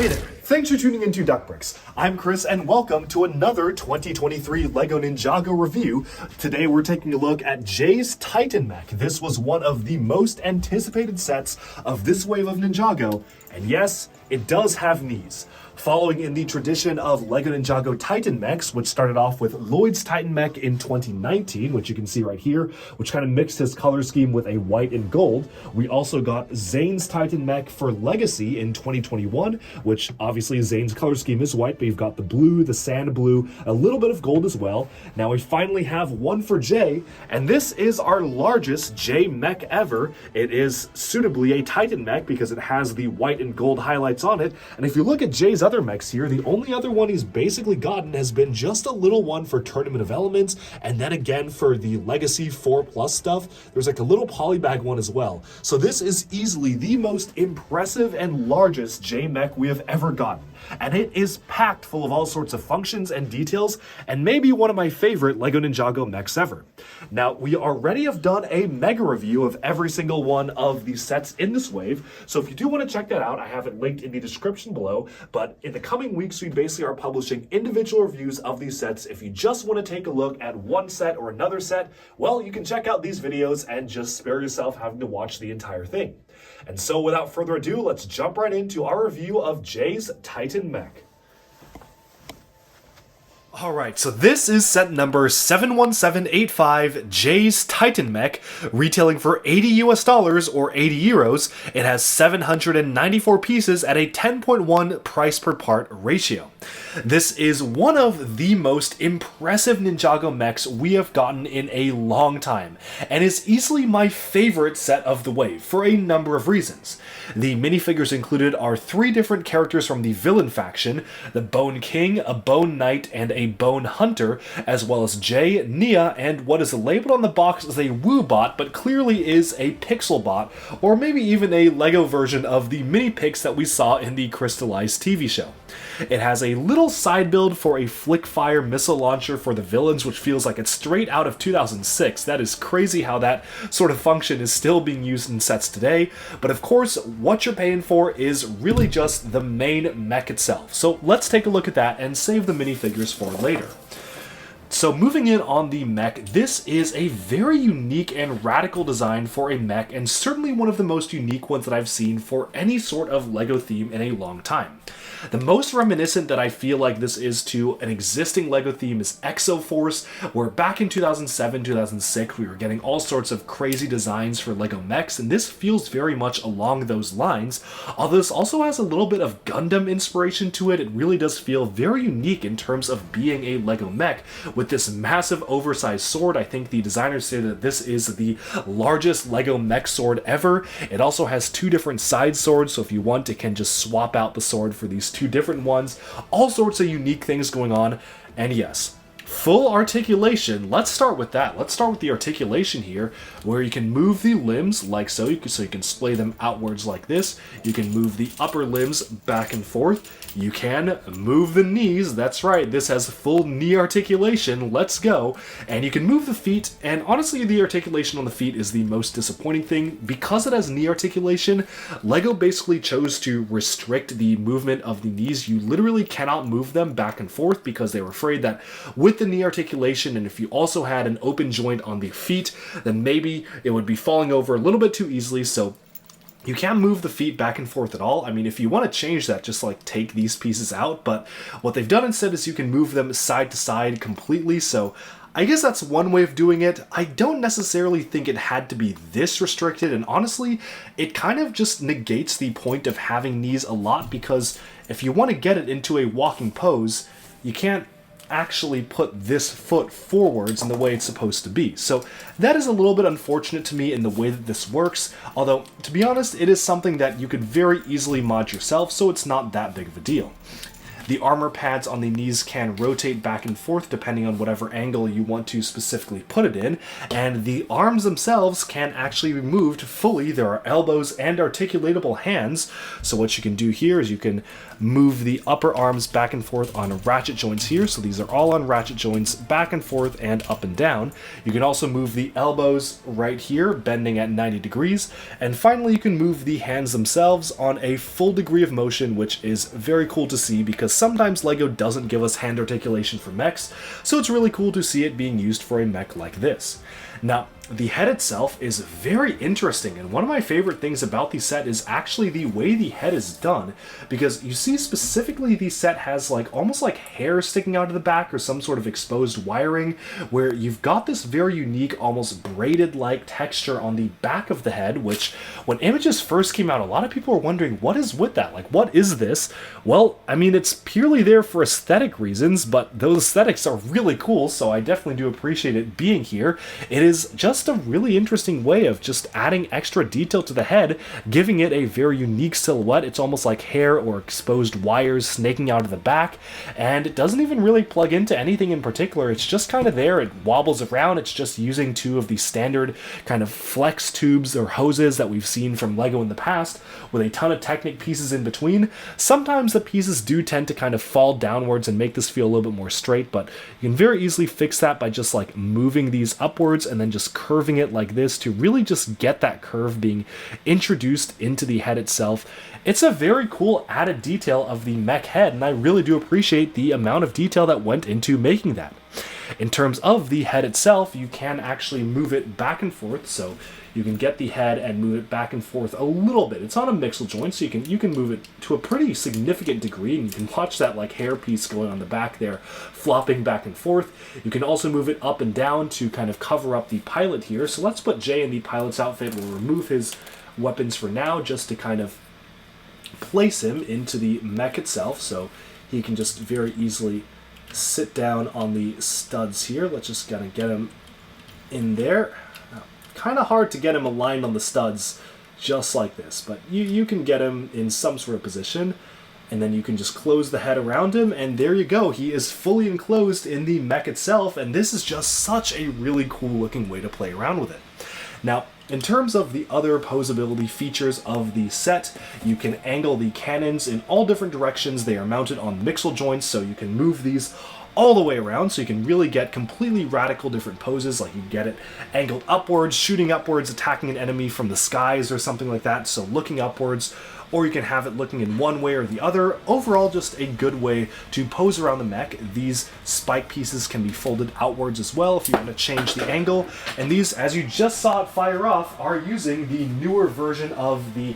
Hey there, thanks for tuning into Duckbricks. I'm Chris and welcome to another 2023 LEGO Ninjago review. Today we're taking a look at Jay's Titan Mech. This was one of the most anticipated sets of this wave of Ninjago, and yes, it does have knees. Following in the tradition of LEGO Ninjago Titan Mechs, which started off with Lloyd's Titan Mech in 2019, which you can see right here, which kind of mixed his color scheme with a white and gold. We also got Zane's Titan Mech for Legacy in 2021, which obviously Zane's color scheme is white, but you've got the blue, the sand blue, a little bit of gold as well. Now we finally have one for Jay, and this is our largest Jay Mech ever. It is suitably a Titan Mech because it has the white and gold highlights on it, and if you look at Jay's other mechs here, the only other one he's basically gotten has been just a little one for Tournament of Elements, and then again for the Legacy 4+ stuff, there's like a little polybag one as well. So this is easily the most impressive and largest J mech we have ever gotten. And it is packed full of all sorts of functions and details, and maybe one of my favorite LEGO Ninjago mechs ever. Now, we already have done a mega review of every single one of the sets in this wave, so if you do want to check that out, I have it linked in the description below, but in the coming weeks, we basically are publishing individual reviews of these sets. If you just want to take a look at one set or another set, well, you can check out these videos and just spare yourself having to watch the entire thing. And so without further ado, let's jump right into our review of Jay's Titan Mech. Alright, so this is set number 71785, Jay's Titan Mech, retailing for $80 or 80 euros. It has 794 pieces at a 10.1 price per part ratio. This is one of the most impressive Ninjago mechs we have gotten in a long time, and is easily my favorite set of the wave for a number of reasons. The minifigures included are 3 different characters from the villain faction, the Bone King, a Bone Knight, and a Bone Hunter, as well as Jay, Nia, and what is labeled on the box as a Woobot, but clearly is a Pixel Bot, or maybe even a LEGO version of the mini-pix that we saw in the Crystallized TV show. It has a little side build for a flick-fire missile launcher for the villains, which feels like it's straight out of 2006. That is crazy how that sort of function is still being used in sets today. But of course, what you're paying for is really just the main mech itself. So let's take a look at that and save the minifigures for later. So moving in on the mech, this is a very unique and radical design for a mech, and certainly one of the most unique ones that I've seen for any sort of LEGO theme in a long time. The most reminiscent that I feel like this is to an existing LEGO theme is Exoforce, where back in 2007-2006 we were getting all sorts of crazy designs for LEGO mechs, and this feels very much along those lines. Although this also has a little bit of Gundam inspiration to it, it really does feel very unique in terms of being a LEGO mech. With this massive oversized sword, I think the designers say that this is the largest LEGO mech sword ever. It also has 2 different side swords, so if you want, it can just swap out the sword for these 2 different ones. All sorts of unique things going on, and yes, full articulation. Let's start with that. Let's start with the articulation here, where you can move the limbs like so. You can splay them outwards like this. You can move the upper limbs back and forth. You can move the knees. That's right, this has full knee articulation. Let's go. And you can move the feet, and honestly the articulation on the feet is the most disappointing thing. Because it has knee articulation, LEGO basically chose to restrict the movement of the knees. You literally cannot move them back and forth because they were afraid that with the knee articulation, and if you also had an open joint on the feet, then maybe it would be falling over a little bit too easily. So you can't move the feet back and forth at all. I mean, if you want to change that, just like take these pieces out, but what they've done instead is you can move them side to side completely, so I guess that's one way of doing it. I don't necessarily think it had to be this restricted, and honestly, it kind of just negates the point of having knees a lot, because if you want to get it into a walking pose, you can't actually put this foot forwards in the way it's supposed to be. So that is a little bit unfortunate to me in the way that this works, although to be honest, it is something that you could very easily mod yourself, so it's not that big of a deal. The armor pads on the knees can rotate back and forth depending on whatever angle you want to specifically put it in, and the arms themselves can actually be moved fully. There are elbows and articulatable hands, so what you can do here is you can move the upper arms back and forth on ratchet joints here, so these are all on ratchet joints, back and forth and up and down. You can also move the elbows right here, bending at 90 degrees, and finally you can move the hands themselves on a full degree of motion, which is very cool to see because sometimes LEGO doesn't give us hand articulation for mechs, so it's really cool to see it being used for a mech like this. Now, the head itself is very interesting, and one of my favorite things about the set is actually the way the head is done, because you see specifically the set has like almost like hair sticking out of the back or some sort of exposed wiring, where you've got this very unique, almost braided-like texture on the back of the head, which when images first came out, a lot of people were wondering, what is with that? Like, what is this? Well, I mean, it's purely there for aesthetic reasons, but those aesthetics are really cool, so I definitely do appreciate it being here. It is just a really interesting way of just adding extra detail to the head, giving it a very unique silhouette. It's almost like hair or exposed wires snaking out of the back, and it doesn't even really plug into anything in particular. It's just kind of there. It wobbles around. It's just using two of the standard kind of flex tubes or hoses that we've seen from LEGO in the past, with a ton of Technic pieces in between. Sometimes the pieces do tend to kind of fall downwards and make this feel a little bit more straight, but you can very easily fix that by just like moving these upwards and then just curving it like this to really just get that curve being introduced into the head itself. It's a very cool added detail of the mech head, and I really do appreciate the amount of detail that went into making that. In terms of the head itself, you can actually move it back and forth, so you can get the head and move it back and forth a little bit. It's on a mixel joint, so you can move it to a pretty significant degree, and you can watch that like hair piece going on the back there, flopping back and forth. You can also move it up and down to kind of cover up the pilot here. So let's put Jay in the pilot's outfit. We'll remove his weapons for now just to kind of place him into the mech itself, so he can just very easily sit down on the studs here. Let's just kind of get him in there. Kind of hard to get him aligned on the studs just like this, but you can get him in some sort of position, and then you can just close the head around him, and there you go. He is fully enclosed in the mech itself, and this is just such a really cool looking way to play around with it. Now, in terms of the other posability features of the set, you can angle the cannons in all different directions. They are mounted on mixel joints, so you can move these all the way around, so you can really get completely radical different poses. Like you can get it angled upwards, shooting upwards, attacking an enemy from the skies or something like that, so looking upwards, or you can have it looking in one way or the other. Overall, just a good way to pose around the mech. These spike pieces can be folded outwards as well if you want to change the angle, and these, as you just saw it fire off, are using the newer version of the...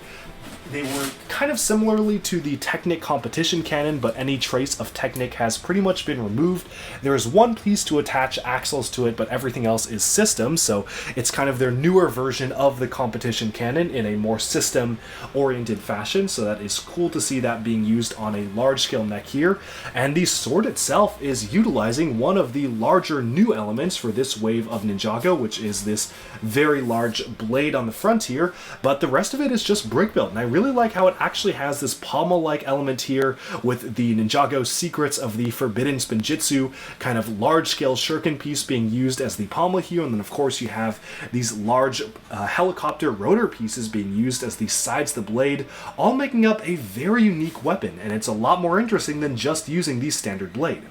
They were kind of similarly to the Technic competition cannon, but any trace of Technic has pretty much been removed. There is one piece to attach axles to it, but everything else is system, so it's kind of their newer version of the competition cannon in a more system-oriented fashion, so that is cool to see that being used on a large-scale mech here. And the sword itself is utilizing one of the larger new elements for this wave of Ninjago, which is this very large blade on the front here, but the rest of it is just brick built, and I really like how it actually has this pommel-like element here with the Ninjago Secrets of the Forbidden Spinjitzu kind of large-scale shuriken piece being used as the pommel here, and then of course you have these large helicopter rotor pieces being used as the sides of the blade, all making up a very unique weapon, and it's a lot more interesting than just using the standard blade.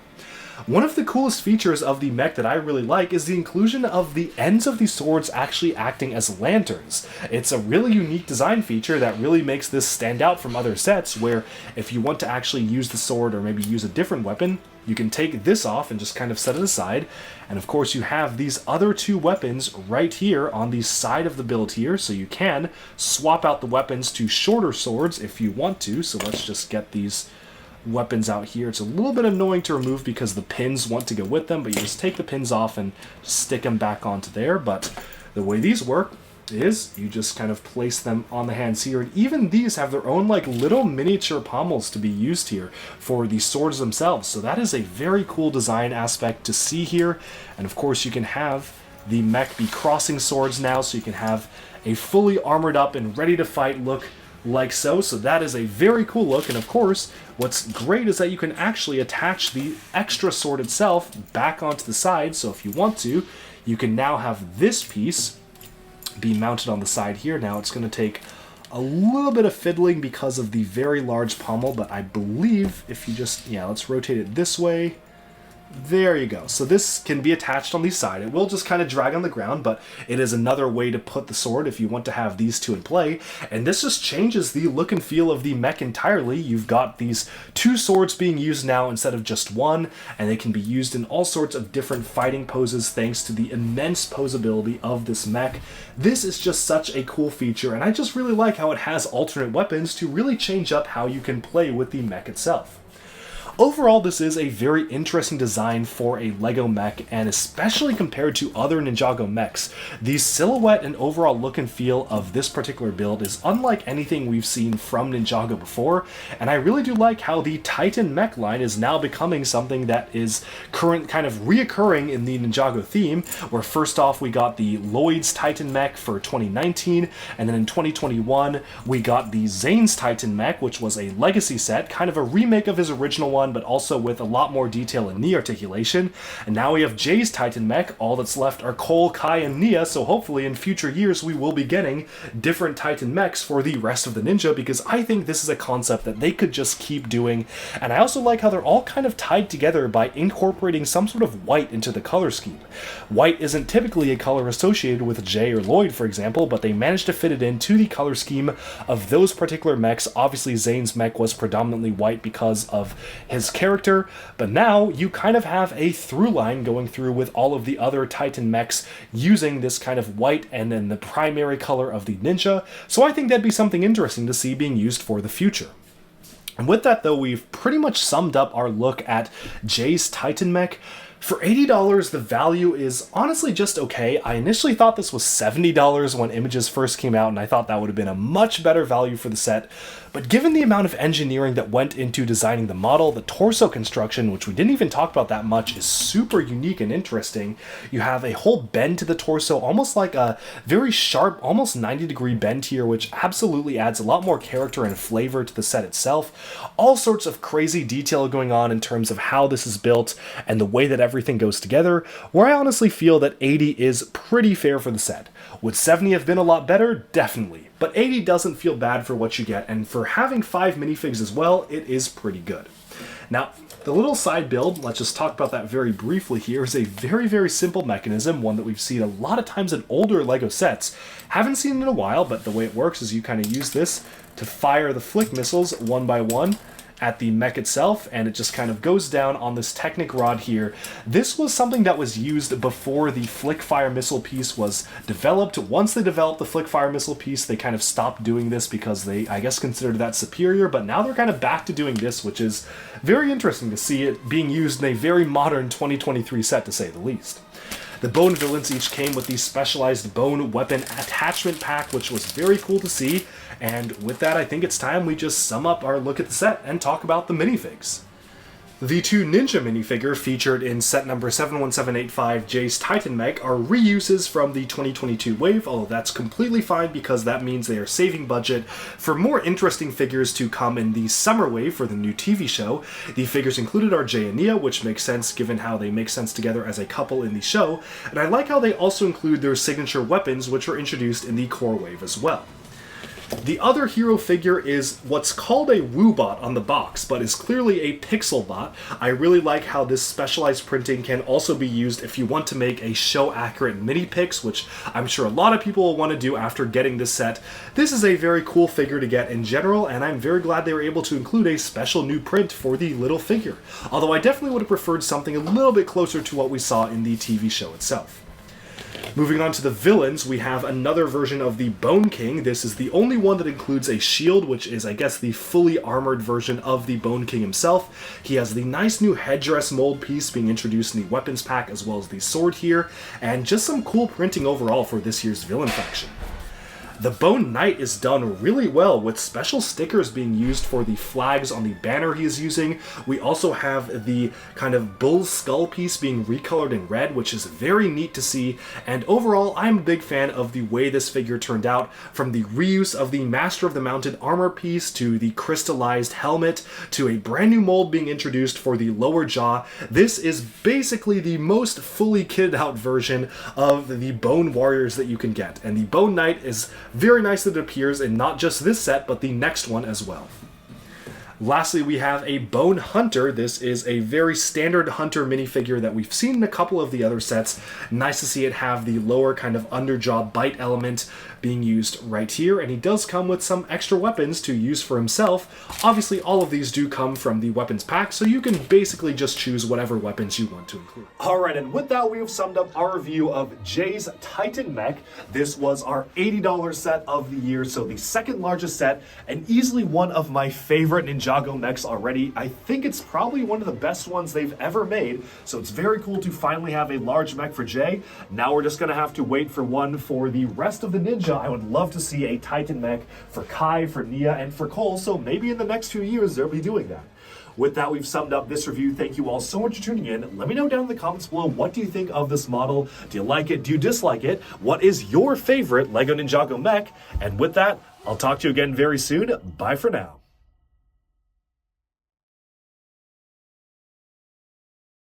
One of the coolest features of the mech that I really like is the inclusion of the ends of the swords actually acting as lanterns. It's a really unique design feature that really makes this stand out from other sets, where if you want to actually use the sword or maybe use a different weapon, you can take this off and just kind of set it aside. And of course you have these other two weapons right here on the side of the build here, so you can swap out the weapons to shorter swords if you want to. So let's just get these weapons out here. It's a little bit annoying to remove because the pins want to go with them, but you just take the pins off and stick them back onto there. But the way these work is you just kind of place them on the hands here, and even these have their own like little miniature pommels to be used here for the swords themselves. So that is a very cool design aspect to see here. And of course you can have the mech be crossing swords now, so you can have a fully armored up and ready to fight look like so. So that is a very cool look, and of course, what's great is that you can actually attach the extra sword itself back onto the side, so if you want to, you can now have this piece be mounted on the side here. Now it's going to take a little bit of fiddling because of the very large pommel, but I believe if you just, yeah, let's rotate it this way. There you go. So this can be attached on the side. It will just kind of drag on the ground, but it is another way to put the sword if you want to have these two in play. And this just changes the look and feel of the mech entirely. You've got these two swords being used now instead of just one, and they can be used in all sorts of different fighting poses thanks to the immense posability of this mech. This is just such a cool feature, and I just really like how it has alternate weapons to really change up how you can play with the mech itself. Overall, this is a very interesting design for a LEGO mech, and especially compared to other Ninjago mechs, the silhouette and overall look and feel of this particular build is unlike anything we've seen from Ninjago before, and I really do like how the Titan mech line is now becoming something that is kind of reoccurring in the Ninjago theme, where first off we got the Lloyd's Titan mech for 2019, and then in 2021 we got the Zane's Titan mech, which was a legacy set, kind of a remake of his original one, but also with a lot more detail in knee articulation. And now we have Jay's Titan mech. All that's left are Cole, Kai, and Nia, so hopefully in future years we will be getting different Titan mechs for the rest of the Ninja, because I think this is a concept that they could just keep doing. And I also like how they're all kind of tied together by incorporating some sort of white into the color scheme. White isn't typically a color associated with Jay or Lloyd, for example, but they managed to fit it into the color scheme of those particular mechs. Obviously Zane's mech was predominantly white because of his character, but now you kind of have a through line going through with all of the other Titan mechs using this kind of white and then the primary color of the Ninja, so I think that'd be something interesting to see being used for the future. And with that though, we've pretty much summed up our look at Jay's Titan mech. For $80, the value is honestly just okay. I initially thought this was $70 when images first came out, and I thought that would have been a much better value for the set. But given the amount of engineering that went into designing the model, the torso construction, which we didn't even talk about that much, is super unique and interesting. You have a whole bend to the torso, almost like a very sharp, almost 90-degree bend here, which absolutely adds a lot more character and flavor to the set itself. All sorts of crazy detail going on in terms of how this is built and the way that everything goes together, where I honestly feel that 80 is pretty fair for the set. Would 70 have been a lot better? Definitely. But 80 doesn't feel bad for what you get, and for having 5 minifigs as well, it is pretty good. Now, the little side build, let's just talk about that very briefly here, is a very, very simple mechanism, one that we've seen a lot of times in older LEGO sets. Haven't seen it in a while, but the way it works is you kind of use this to fire the flick missiles one by one at the mech itself, and it just kind of goes down on this Technic rod here. This was something that was used before the flick fire missile piece was developed. Once they developed the flick fire missile piece, they kind of stopped doing this because they, I guess, considered that superior, but now they're kind of back to doing this, which is very interesting to see it being used in a very modern 2023 set, to say the least. The bone villains each came with the specialized bone weapon attachment pack, which was very cool to see. And with that, I think it's time we just sum up our look at the set and talk about the minifigs. The 2 Ninja minifigure featured in set number 71785, Jay's Titan mech, are reuses from the 2022 wave, although that's completely fine because that means they are saving budget for more interesting figures to come in the summer wave for the new TV show. The figures included are Jay and Nia, which makes sense given how they make sense together as a couple in the show, and I like how they also include their signature weapons, which were introduced in the core wave as well. The other hero figure is what's called a Woobot on the box, but is clearly a pixel bot. I really like how this specialized printing can also be used if you want to make a show-accurate mini-pix, which I'm sure a lot of people will want to do after getting this set. This is a very cool figure to get in general, and I'm very glad they were able to include a special new print for the little figure, although I definitely would have preferred something a little bit closer to what we saw in the TV show itself. Moving on to the villains, we have another version of the Bone King. This is the only one that includes a shield, which is, I guess, the fully armored version of the Bone King himself. He has the nice new headdress mold piece being introduced in the weapons pack, as well as the sword here, and just some cool printing overall for this year's villain faction. The Bone Knight is done really well with special stickers being used for the flags on the banner he is using. We also have the kind of bull skull piece being recolored in red, which is very neat to see, and overall I'm a big fan of the way this figure turned out, from the reuse of the Master of the Mountain armor piece to the crystallized helmet to a brand new mold being introduced for the lower jaw. This is basically the most fully kitted out version of the Bone Warriors that you can get, and the Bone Knight is very nice that it appears in not just this set, but the next one as well. Lastly, we have a Bone Hunter. This is a very standard Hunter minifigure that we've seen in a couple of the other sets. Nice to see it have the lower kind of underjaw bite element being used right here, and he does come with some extra weapons to use for himself. Obviously, all of these do come from the weapons pack, so you can basically just choose whatever weapons you want to include. Alright, and with that, we have summed up our review of Jay's Titan Mech. This was our $80 set of the year, so the second largest set, and easily one of my favorite Ninjago mechs already. I think it's probably one of the best ones they've ever made, so it's very cool to finally have a large mech for Jay. Now we're just going to have to wait for one for the rest of the Ninja. I would love to see a Titan mech for Kai, for Nia, and for Cole, so maybe in the next few years they'll be doing that. With that, we've summed up this review. Thank you all so much for tuning in. Let me know down in the comments below, what do you think of this model? Do you like it? Do you dislike it? What is your favorite LEGO Ninjago mech? And with that, I'll talk to you again very soon. Bye for now.